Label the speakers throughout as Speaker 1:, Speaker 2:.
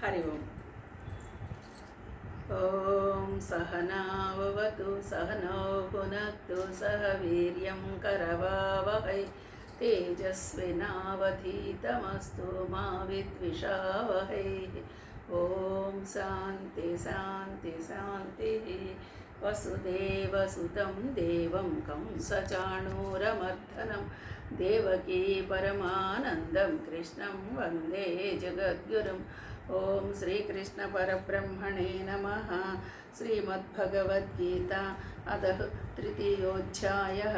Speaker 1: हरि ओम। ओम सहनाववतु सहनौ भुनक्तु सह वीर्यं करवावहै तेजस्विनावधीतमस्तु मा विद्विषावहै। ओम शांति शांति शांतिः। वसुदेवसुतं देवं कंसचाणूरमर्दनं देवकी परमानन्दं कृष्णं वन्दे जगद्गुरुम्। ओम श्रीकृष्ण परब्रह्मणे नमः। श्रीमद्भगवद्गीता अदः तृतीयोऽध्यायः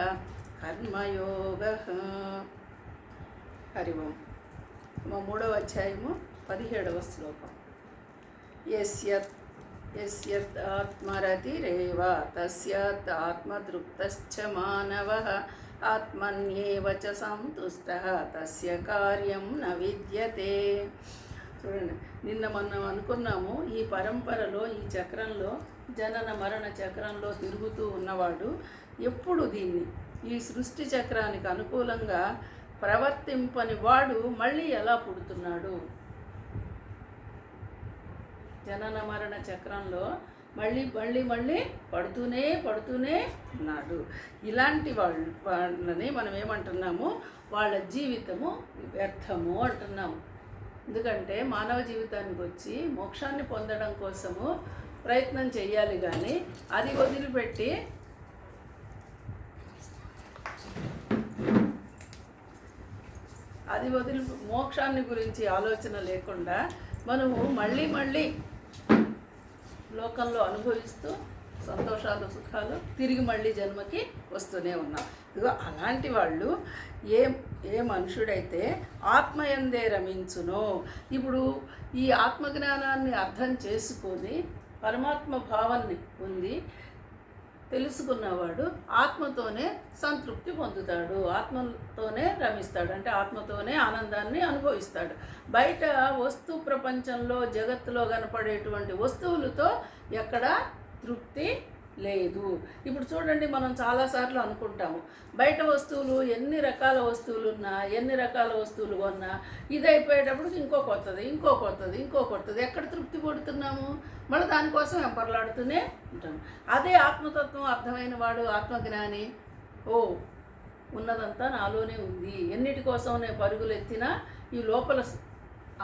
Speaker 1: कर्मयोगः। हरि ओम। మూడవ అధ్యాయము 17వ శ్లోకం. యస్యత్ ఆత్మరతిరేవ తస్యాత్ ఆత్మదృప్తశ్చ మానవః ఆత్మన్యేవ చ సంతుష్టః తస్య కార్యం న విద్యతే. చూడండి, నిన్న మనం అనుకున్నాము, ఈ పరంపరలో ఈ చక్రంలో జనన మరణ చక్రంలో తిరుగుతూ ఉన్నవాడు ఎప్పుడు దీన్ని ఈ సృష్టి చక్రానికి అనుకూలంగా ప్రవర్తింపని వాడు మళ్ళీ ఎలా పుడుతున్నాడు? జనన మరణ చక్రంలో మళ్ళీ మళ్ళీ మళ్ళీ పడుతూనే ఉన్నాడు. ఇలాంటి వాళ్ళని మనం ఏమంటున్నాము? వాళ్ళ జీవితము వ్యర్థము అంటున్నాము. ఎందుకంటే మానవ జీవితానికి వచ్చి మోక్షాన్ని పొందడం కోసము ప్రయత్నం చేయాలి, కానీ అది వదిలిపెట్టి మోక్షాన్ని గురించి ఆలోచన లేకుండా మనము మళ్ళీ మళ్ళీ లోకంలో అనుభవిస్తూ సంతోషాలు సుఖాలు తిరిగి మళ్ళీ జన్మకి వస్తూనే ఉన్నాం. ఇదిగో అలాంటి వాళ్ళు ఏ మనుషుడైతే ఆత్మయందే రమించునో, ఇప్పుడు ఈ ఆత్మజ్ఞానాన్ని అర్థం చేసుకొని పరమాత్మ భావాన్ని ఉంది తెలుసుకున్నవాడు ఆత్మతోనే సంతృప్తి పొందుతాడు, ఆత్మతోనే రమిస్తాడు, అంటే ఆత్మతోనే ఆనందాన్ని అనుభవిస్తాడు. బయట వస్తు ప్రపంచంలో జగత్తులో కనపడేటువంటి వస్తువులతో ఎక్కడ తృప్తి లేదు. ఇప్పుడు చూడండి, మనం చాలాసార్లు అనుకుంటాము, బయట వస్తువులు ఎన్ని రకాల వస్తువులు ఉన్నా, ఎన్ని రకాల వస్తువులు కొన్నా ఇది అయిపోయేటప్పుడు ఇంకో కొత్తది ఎక్కడ తృప్తి పడుతున్నాము? మళ్ళీ దానికోసం వెంపర్లాడుతూనే ఉంటాము. అదే ఆత్మతత్వం అర్థమైన వాడు ఆత్మజ్ఞాని, ఉన్నదంతా నాలోనే ఉంది, ఎన్నిటి కోసం నేను పరుగులు ఎత్తినా ఈ లోపల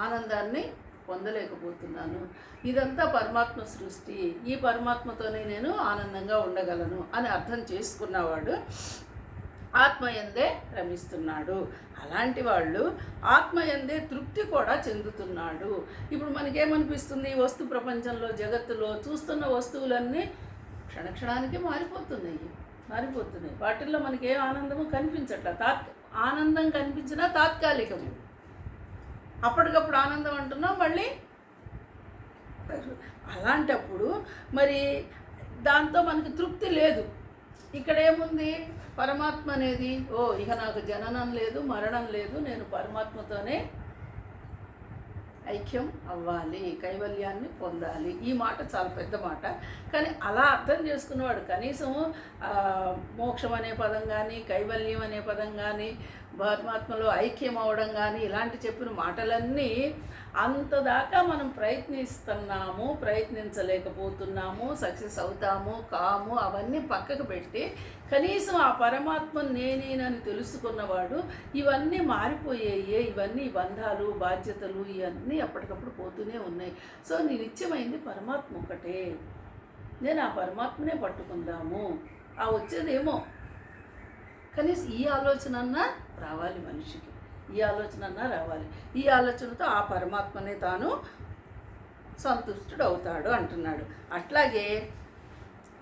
Speaker 1: ఆనందాన్ని పొందలేకపోతున్నాను, ఇదంతా పరమాత్మ సృష్టి, ఈ పరమాత్మతోనే నేను ఆనందంగా ఉండగలను అని అర్థం చేసుకున్నవాడు ఆత్మయందే రమిస్తున్నాడు. అలాంటి వాళ్ళు ఆత్మయందే తృప్తి కూడా చెందుతున్నాడు. ఇప్పుడు మనకేమనిపిస్తుంది? వస్తు ప్రపంచంలో జగత్తులో చూస్తున్న వస్తువులన్నీ క్షణక్షణానికి మారిపోతున్నాయి. వాటిల్లో మనకి ఏ ఆనందము కనిపించట్ల. ఆనందం కనిపించినా తాత్కాలికము, అప్పటికప్పుడు ఆనందం అంటున్నాం మళ్ళీ. అలాంటప్పుడు మరి దాంతో మనకి తృప్తి లేదు. ఇక్కడ ఏముంది? పరమాత్మ అనేది ఇక నాకు జననం లేదు, మరణం లేదు, నేను పరమాత్మతోనే ఐక్యం అవ్వాలి, కైవల్యాన్ని పొందాలి. ఈ మాట చాలా పెద్ద మాట, కానీ అలా అర్థం చేసుకున్నవాడు కనీసం మోక్షం అనే పదం కానీ, కైవల్యం అనే పదం కానీ, పరమాత్మలో ఐక్యం అవ్వడం కానీ, ఇలాంటి చెప్పిన మాటలన్నీ అంతదాకా మనం ప్రయత్నించలేకపోతున్నాము, సక్సెస్ అవుతాము కాము అవన్నీ పక్కకు పెట్టి కనీసం ఆ పరమాత్మ నేనేనని తెలుసుకున్నవాడు ఇవన్నీ మారిపోయాయి, ఇవన్నీ బంధాలు బాధ్యతలు ఇవన్నీ అప్పటికప్పుడు పోతూనే ఉన్నాయి. సో నిత్యమైంది పరమాత్మ ఒక్కటే, నేను ఆ పరమాత్మనే పట్టుకుందాము, ఆ వచ్చేదేమో కనీసం ఈ ఆలోచన రావాలి మనిషికి, ఈ ఆలోచనతో ఆ పరమాత్మనే తాను సంతుష్టుడవుతాడు అంటున్నాడు. అట్లాగే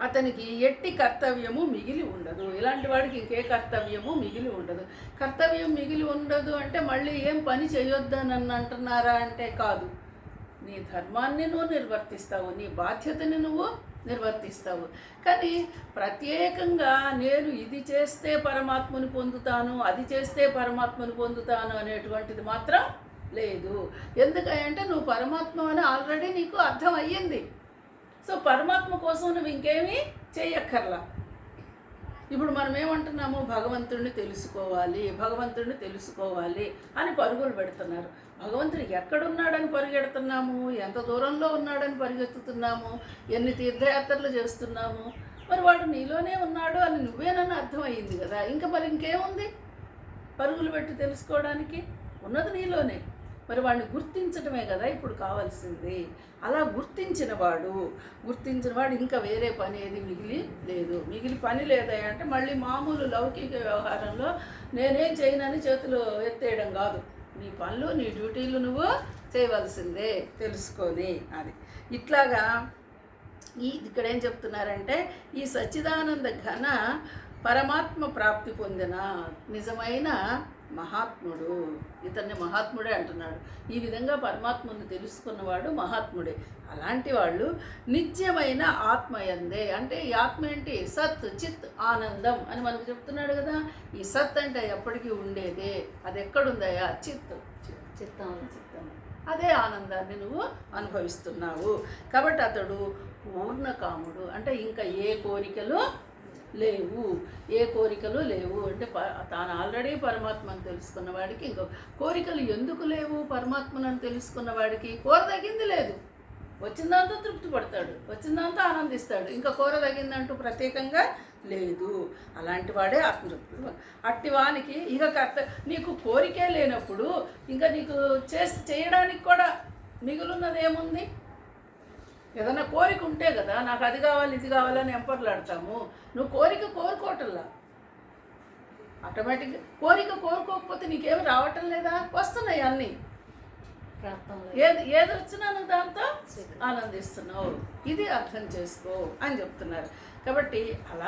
Speaker 1: అతనికి ఎట్టి కర్తవ్యము మిగిలి ఉండదు. ఇలాంటి వాడికి ఇంకే కర్తవ్యము మిగిలి ఉండదు. కర్తవ్యం మిగిలి ఉండదు అంటే మళ్ళీ ఏం పని చేయొద్దని అంటున్నారా అంటే కాదు. నీ ధర్మాన్ని నువ్వు నిర్వర్తిస్తావు, నీ బాధ్యతని నువ్వు నిర్వర్తిస్తావు, కానీ ప్రత్యేకంగా నేను ఇది చేస్తే పరమాత్మని పొందుతాను, అది చేస్తే పరమాత్మని పొందుతాను అనేటువంటిది మాత్రం లేదు. ఎందుకంటే నువ్వు పరమాత్మ అని ఆల్రెడీ నీకు అర్థం అయ్యింది. సో పరమాత్మ కోసం నువ్వు ఇంకేమీ చేయక్కర్లా. ఇప్పుడు మనం ఏమంటున్నాము? భగవంతుడిని తెలుసుకోవాలి అని పరుగులు పెడుతున్నారు. భగవంతుడు ఎక్కడున్నాడని పరిగెడుతున్నాము, ఎంత దూరంలో ఉన్నాడని పరిగెత్తుతున్నాము, ఎన్ని తీర్థయాత్రలు చేస్తున్నాము. మరి వాడు నీలోనే ఉన్నాడు అని నువ్వేనని అర్థమయ్యింది కదా. ఇంకా మరి ఇంకేముంది పరుగులు పెట్టి తెలుసుకోవడానికి? ఉన్నది నీలోనే. మరి వాడిని గుర్తించడమే కదా ఇప్పుడు కావాల్సింది. అలా గుర్తించిన వాడు ఇంకా వేరే పని ఏది మిగిలి పని లేదా అంటే మళ్ళీ మామూలు లౌకిక వ్యవహారంలో నేనేం చేయనని చేతులు ఎత్తేయడం కాదు. నీ పనులు, నీ డ్యూటీలు నువ్వు చేయవలసిందే తెలుసుకొని. అది ఇట్లాగా ఇక్కడ ఏం చెప్తున్నారంటే, ఈ సచ్చిదానంద ఘన పరమాత్మ ప్రాప్తి పొందిన నిజమైన మహాత్ముడు, ఇతన్ని మహాత్ముడే అంటున్నాడు. ఈ విధంగా పరమాత్మను తెలుసుకున్నవాడు మహాత్ముడే. అలాంటి వాళ్ళు నిత్యమైన ఆత్మయందే, అంటే ఈ ఆత్మ ఏంటి? సత్ చిత్ ఆనందం అని మనకు చెప్తున్నాడు కదా. ఈ సత్ అంటే ఎప్పటికీ ఉండేదే. అది ఎక్కడుందయా? చిత్తం. అదే ఆనందాన్ని నువ్వు అనుభవిస్తున్నావు. కాబట్టి అతడు పూర్ణకాముడు, అంటే ఇంకా ఏ కోరికలు లేవు అంటే తాను ఆల్రెడీ పరమాత్మను తెలుసుకున్న వాడికి ఇంకో కోరికలు ఎందుకు లేవు? పరమాత్మను తెలుసుకున్న వాడికి కోరదగింది లేదు. వచ్చిందంతా తృప్తి పడతాడు, వచ్చిందంతా ఆనందిస్తాడు. ఇంకా కోరదగిందంటూ ప్రత్యేకంగా లేదు. అలాంటి వాడే ఆత్మతృప్తుడు. అట్టివానికి ఇక నీకు కోరికే లేనప్పుడు ఇంకా నీకు చేయడానికి కూడా మిగులున్నది ఏముంది? ఏదైనా కోరిక ఉంటే కదా నాకు అది కావాలి ఇది కావాలని ఎంపర్లాడతాము. నువ్వు కోరుకోవటంలా, ఆటోమేటిక్గా కోరుకోకపోతే నీకేమి రావటం లేదా? వస్తున్నాయి అన్నీ. ఏది వచ్చినా నువ్వు దాంతో ఆనందిస్తున్నావు. ఇది అర్థం చేసుకో అని చెప్తున్నారు. కాబట్టి అలా